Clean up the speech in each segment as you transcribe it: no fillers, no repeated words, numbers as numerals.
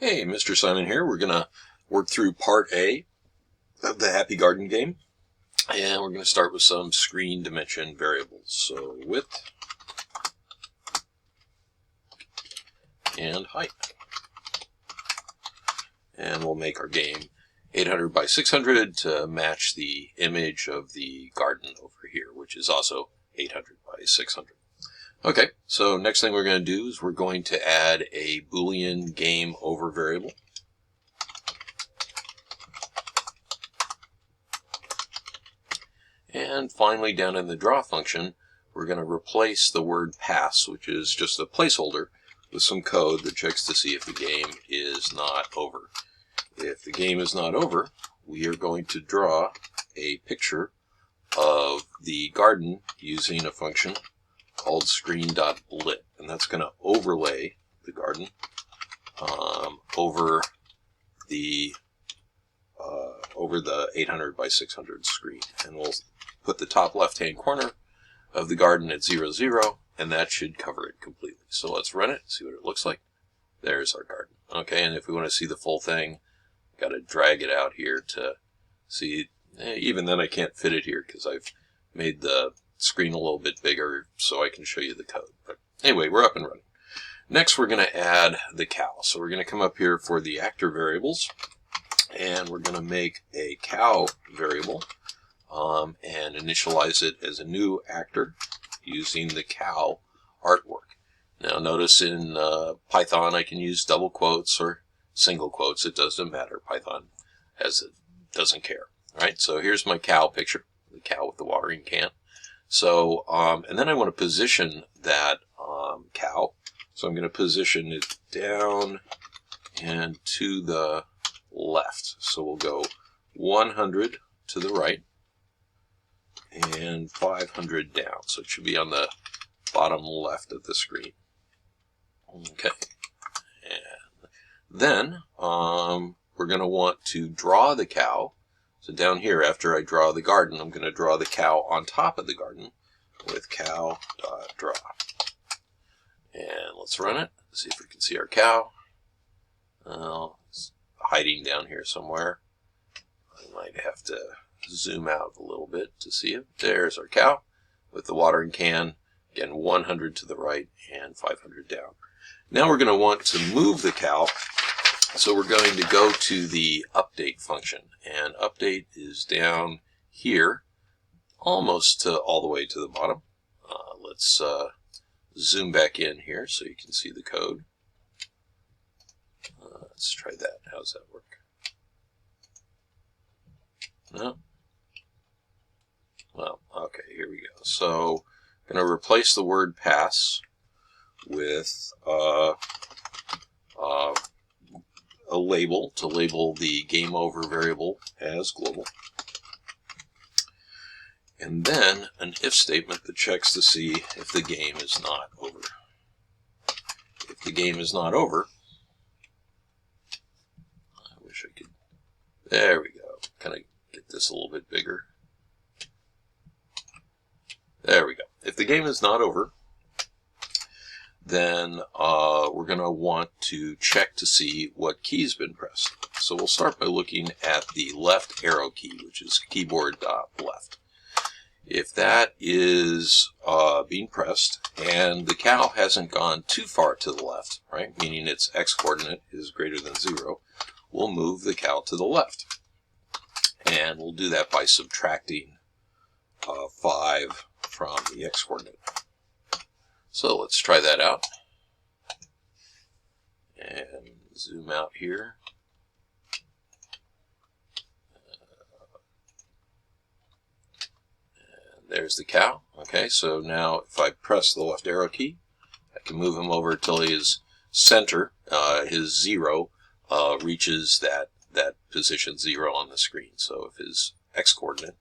Hey, Mr. Simon here. We're going to work through part A of the Happy Garden game. And we're going to start with some screen dimension variables. So width and height. And we'll make our game 800 by 600 to match the image of the garden over here, which is also 800 by 600. Okay, so next thing we're going to do is we're going to add a Boolean game over variable. And finally, down in the draw function, we're going to replace the word pass, which is just a placeholder, with some code that checks to see if the game is not over. If the game is not over, we are going to draw a picture of the garden using a function called screen.lit, and that's going to overlay the garden over the 800 by 600 screen, and we'll put the top left-hand corner of the garden at 0, 0, and that should cover it completely. So let's run it, see what it looks like. There's our garden. Okay, and if we want to see the full thing, got to drag it out here to see. Even then I can't fit it here because I've made the screen a little bit bigger so I can show you the code. But anyway, we're up and running. Next we're going to add the cow. So we're going to come up here for the actor variables, and we're going to make a cow variable and initialize it as a new actor using the cow artwork. Now notice in Python I can use double quotes or single quotes. It doesn't matter. Python doesn't care. All right, so here's my cow picture, the cow with the watering can. So, and then I want to position that cow. So I'm going to position it down and to the left. So we'll go 100 to the right and 500 down. So it should be on the bottom left of the screen. Okay. And then we're going to want to draw the cow. So down here, after I draw the garden, I'm going to draw the cow on top of the garden with cow.draw. And let's run it, see if we can see our cow. It's hiding down here somewhere. I might have to zoom out a little bit to see it. There's our cow with the watering can. Again, 100 to the right and 500 down. Now we're going to want to move the cow. So we're going to go to the update function, and update is down here, almost all the way to the bottom. Let's zoom back in here so you can see the code. Let's try that. How does that work? No? Well, okay, here we go. So I'm going to replace the word pass with a label to label the game over variable as global, and then an if statement that checks to see if the game is not over. If the game is not over, I wish I could, there we go, kind of get this a little bit bigger. There we go. If the game is not over, then we're going to want to check to see what key's been pressed. So we'll start by looking at the left arrow key, which is keyboard.left. If that is being pressed and the cow hasn't gone too far to the left, right, meaning its x-coordinate is greater than 0, we'll move the cow to the left. And we'll do that by subtracting 5 from the x-coordinate. So let's try that out, and zoom out here. And there's the cow. Okay, so now if I press the left arrow key, I can move him over till his center, his 0, reaches that position 0 on the screen. So if his x-coordinate,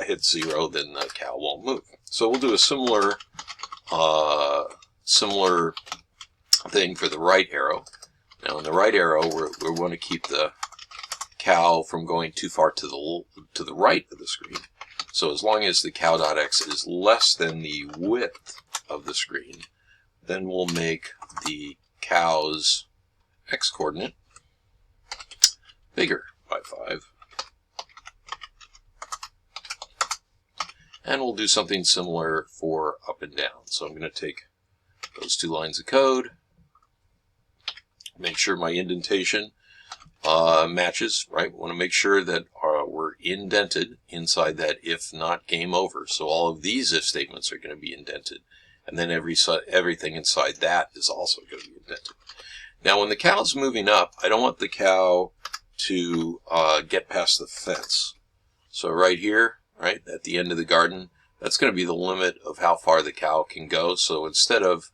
hits 0, then the cow won't move. So we'll do a similar thing for the right arrow. Now in the right arrow, we want to keep the cow from going too far to the right of the screen. So as long as the cow.x is less than the width of the screen, then we'll make the cow's x coordinate bigger by 5. And we'll do something similar for up and down. So I'm going to take those 2 lines of code, make sure my indentation matches, right? We want to make sure that we're indented inside that if not game over. So all of these if statements are going to be indented. And then everything inside that is also going to be indented. Now when the cow's moving up, I don't want the cow to get past the fence. So right here, right at the end of the garden, that's going to be the limit of how far the cow can go. So instead of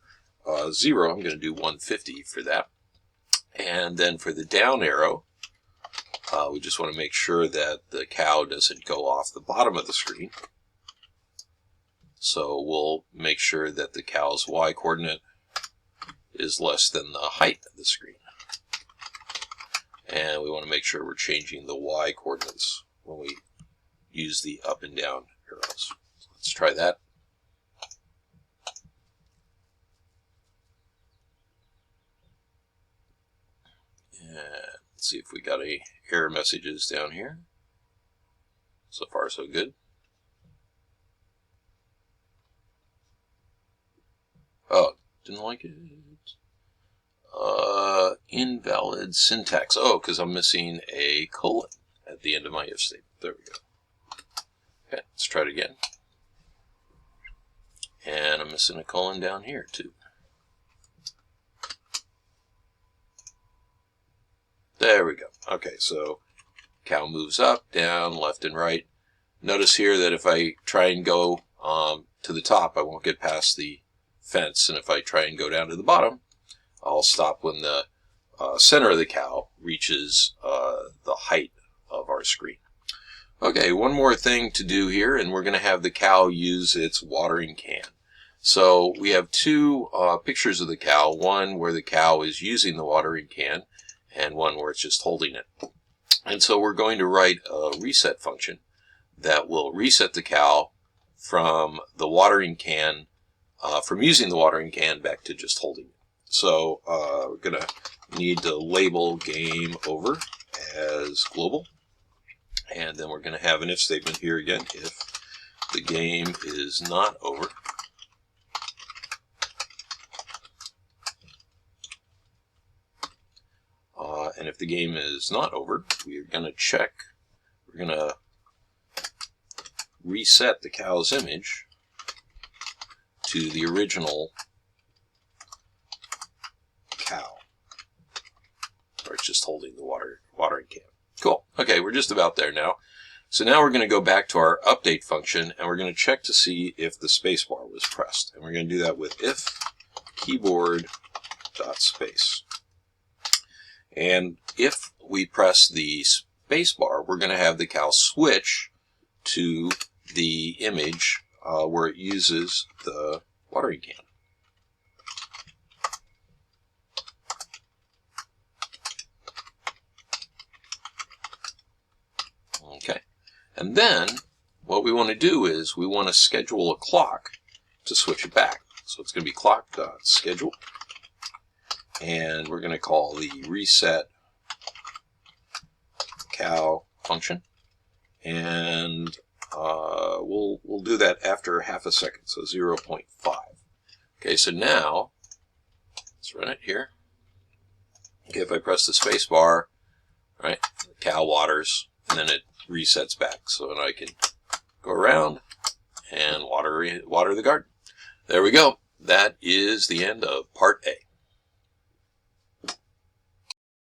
0, I'm going to do 150 for that. And then for the down arrow, we just want to make sure that the cow doesn't go off the bottom of the screen. So we'll make sure that the cow's y coordinate is less than the height of the screen. And we want to make sure we're changing the y coordinates when we use the up and down arrows. So let's try that. And let's see if we got any error messages down here. So far, so good. Oh, didn't like it. Invalid syntax. Oh, because I'm missing a colon at the end of my if statement. There we go. Okay, let's try it again. And I'm missing a colon down here, too. There we go. Okay, so cow moves up, down, left, and right. Notice here that if I try and go to the top, I won't get past the fence. And if I try and go down to the bottom, I'll stop when the center of the cow reaches the height of our screen. Okay, one more thing to do here, and we're going to have the cow use its watering can. So we have 2 pictures of the cow, one where the cow is using the watering can, and one where it's just holding it. And so we're going to write a reset function that will reset the cow from the watering can, from using the watering can back to just holding it. So we're going to need to label game over as global. And then we're going to have an if statement here again. If the game is not over, and if the game is not over, we're going to check, we're going to reset the cow's image to the original cow, where it's just holding the watering can. Cool. Okay, we're just about there now. So now we're going to go back to our update function, and we're going to check to see if the spacebar was pressed. And we're going to do that with if keyboard.space. And if we press the spacebar, we're going to have the cow switch to the image where it uses the watering can. Okay, and then what we want to do is we want to schedule a clock to switch it back. So it's going to be clock.schedule, and we're going to call the reset cow function, and we'll do that after half a second, so 0.5. Okay, so now let's run it here. Okay, if I press the space bar, right, the cow waters, and then it resets back. So then I can go around and water the garden. There we go. That is the end of part A.